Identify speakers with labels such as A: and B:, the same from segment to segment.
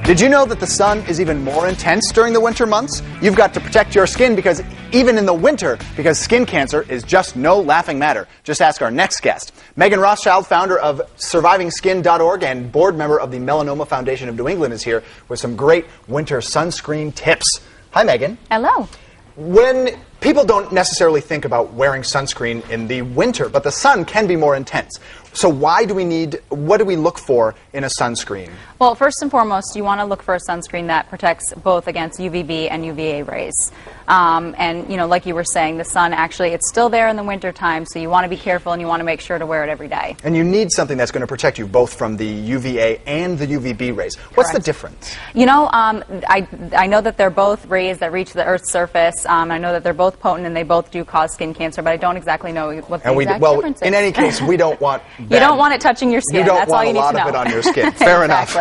A: Did you know that the sun is even more intense during the winter months? You've got to protect your skin because even in the winter, because skin cancer is just no laughing matter. Just ask our next guest. Meghan Rothschild, founder of SurvivingSkin.org and board member of the Melanoma Foundation of New England, is here with some great winter sunscreen tips. Hi, Meghan.
B: Hello.
A: When people don't necessarily think about wearing sunscreen in the winter, but the sun can be more intense. So what do we look for in a sunscreen?
B: Well, first and foremost, you want to look for a sunscreen that protects both against UVB and UVA rays. And, you know, like you were saying, the sun actually, it's still there in the winter time, so you want to be careful and you want to make sure to wear it every day.
A: And you need something that's going to protect you both from the UVA and the UVB rays. What's the difference?
B: You know, I know that they're both rays that reach the Earth's surface. I know that they're both potent and they both do cause skin cancer, but I don't exactly know what the exact difference is.
A: In any case, we don't want
B: you don't want it touching your skin.
A: You don't
B: That's
A: want
B: all you
A: a lot
B: need to
A: of
B: know.
A: it on your skin. Fair enough.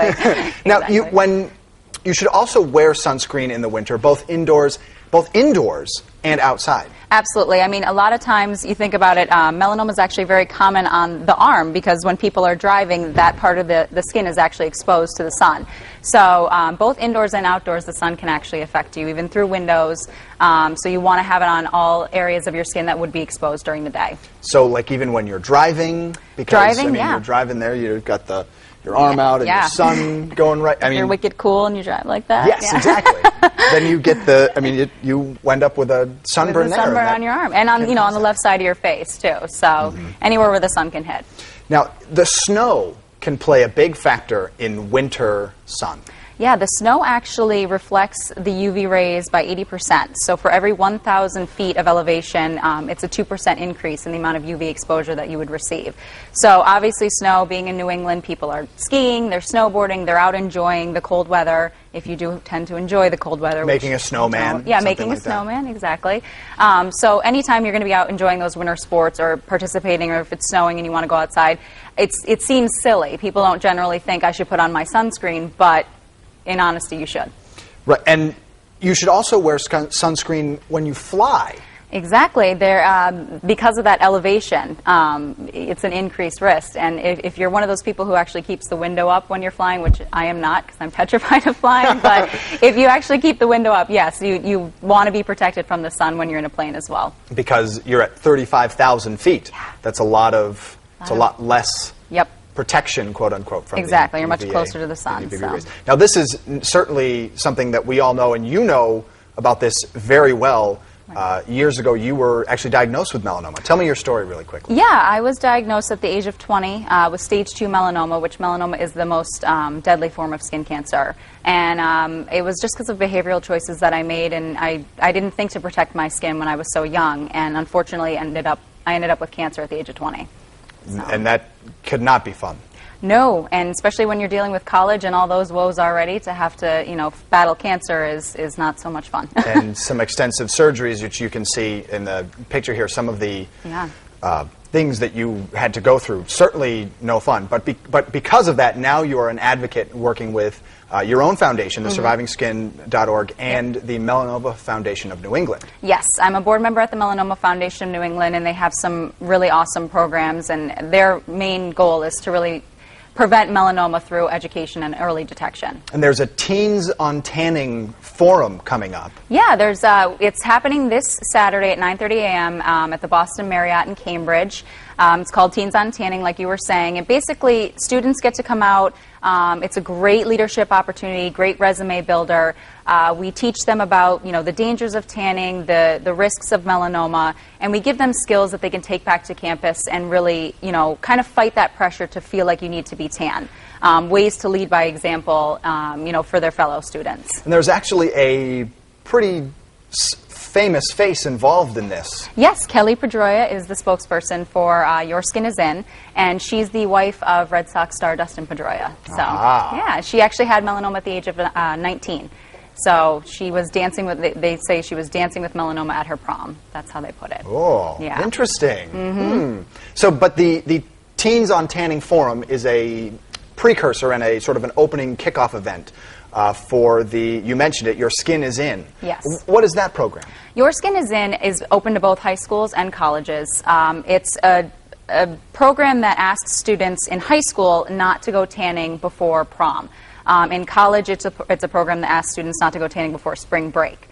A: Now,
B: Exactly.
A: You should also wear sunscreen in the winter, both indoors and outside.
B: Absolutely. I mean, a lot of times you think about it, melanoma is actually very common on the arm because when people are driving, that part of the skin is actually exposed to the sun. So both indoors and outdoors, the sun can actually affect you, even through windows. So you want to have it on all areas of your skin that would be exposed during the day.
A: So like even when you're driving? Because, I mean,
B: yeah.
A: You're driving there, you've got your arm out and your sun going right. I mean,
B: you're wicked cool and you drive like that.
A: Yes,
B: yeah.
A: exactly. Then you get you end up with a sunburn there.
B: Sunburn on your arm and on on the left side of your face too. So anywhere where the sun can hit.
A: Now the snow can play a big factor in winter sun.
B: Yeah, the snow actually reflects the UV rays by 80%. So for every 1,000 feet of elevation, it's a 2% increase in the amount of UV exposure that you would receive. So obviously snow, being in New England, people are skiing, they're snowboarding, they're out enjoying the cold weather. If you do tend to enjoy the cold weather.
A: Making a snowman.
B: Yeah, making a snowman, exactly. So anytime you're going to be out enjoying those winter sports or participating, or if it's snowing and you want to go outside, it seems silly. People don't generally think I should put on my sunscreen, but in honesty, you should.
A: Right, and you should also wear sunscreen when you fly.
B: Exactly. Because of that elevation, it's an increased risk. And if you're one of those people who actually keeps the window up when you're flying, which I am not because I'm petrified of flying, but if you actually keep the window up, yes, you want to be protected from the sun when you're in a plane as well.
A: Because you're at 35,000 feet.
B: Yeah.
A: That's a lot less.
B: Yep.
A: Protection, quote unquote, from
B: exactly.
A: the
B: You're much
A: UVA,
B: closer to the sun. So.
A: Now, this is certainly something that we all know, and you know about this very well. Years ago, you were actually diagnosed with melanoma. Tell me your story really quickly.
B: Yeah, I was diagnosed at the age of 20 with stage 2 melanoma, which melanoma is the most deadly form of skin cancer. And it was just because of behavioral choices that I made, and I didn't think to protect my skin when I was so young, and unfortunately I ended up with cancer at the age of 20. So.
A: And that could not be fun.
B: No, and especially when you're dealing with college and all those woes already, to have to, battle cancer is not so much fun.
A: And some extensive surgeries, which you can see in the picture here, some of the things that you had to go through. Certainly no fun. But because of that, now you are an advocate working with your own foundation, the SurvivingSkin.org, and the Melanoma Foundation of New England.
B: Yes, I'm a board member at the Melanoma Foundation of New England, and they have some really awesome programs, and their main goal is to really prevent melanoma through education and early detection. And
A: there's a Teens on Tanning forum coming up.
B: Yeah, it's happening this Saturday at 9:30 a.m. At the Boston Marriott in Cambridge. It's called Teens on Tanning, like you were saying. And basically, students get to come out. It's a great leadership opportunity, great resume builder. We teach them about, the dangers of tanning, the risks of melanoma, and we give them skills that they can take back to campus and really, kind of fight that pressure to feel like you need to be tan. Ways to lead by example, for their fellow students.
A: And there's actually a pretty famous face involved in this.
B: Yes, Kelly Pedroia is the spokesperson for Your Skin Is In, and she's the wife of Red Sox star Dustin Pedroia. So, yeah, she actually had melanoma at the age of 19. So she was dancing with, they say she was dancing with melanoma at her prom. That's how they put it.
A: Oh, yeah. Interesting. So, but the Teens on Tanning Forum is a precursor and a sort of an opening kickoff event for you mentioned it, Your Skin Is In.
B: Yes.
A: What is that program?
B: Your Skin Is In is open to both high schools and colleges. It's a program that asks students in high school not to go tanning before prom. In college, it's a program that asks students not to go tanning before spring break.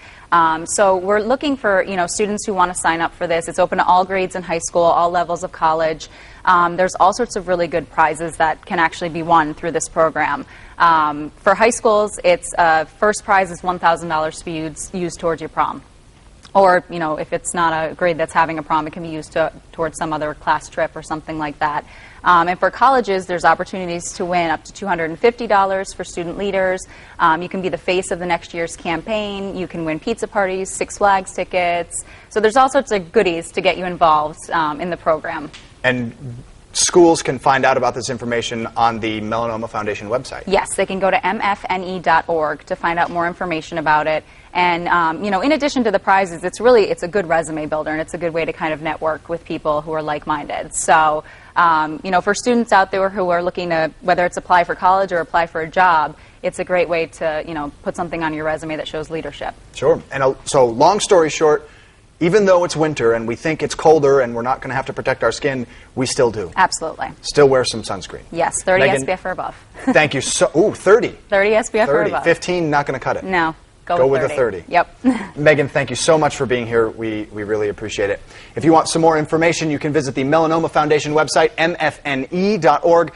B: So we're looking for students who want to sign up for this. It's open to all grades in high school, all levels of college. There's all sorts of really good prizes that can actually be won through this program. For high schools, it's first prize is $1,000 to be used towards your prom. Or, if it's not a grade that's having a prom, it can be used towards some other class trip or something like that. And for colleges, there's opportunities to win up to $250 for student leaders. You can be the face of the next year's campaign. You can win pizza parties, Six Flags tickets. So there's all sorts of goodies to get you involved in the program.
A: And schools can find out about this information on the Melanoma Foundation website.
B: Yes, they can go to mfne.org to find out more information about it. And, in addition to the prizes, it's a good resume builder, and it's a good way to kind of network with people who are like-minded. So, for students out there who are looking to, whether it's apply for college or apply for a job, it's a great way to, put something on your resume that shows leadership.
A: Sure. And so, long story short, even though it's winter and we think it's colder and we're not going to have to protect our skin, we still do.
B: Absolutely.
A: Still wear some sunscreen.
B: Yes, 30
A: Meghan,
B: SPF or above.
A: Thank you so. Ooh, 30.
B: 30 SPF or above.
A: 15, not going to cut it.
B: No.
A: Go with the 30.
B: Yep.
A: Meghan, thank you so much for being here. We really appreciate it. If you want some more information, you can visit the Melanoma Foundation website, mfne.org.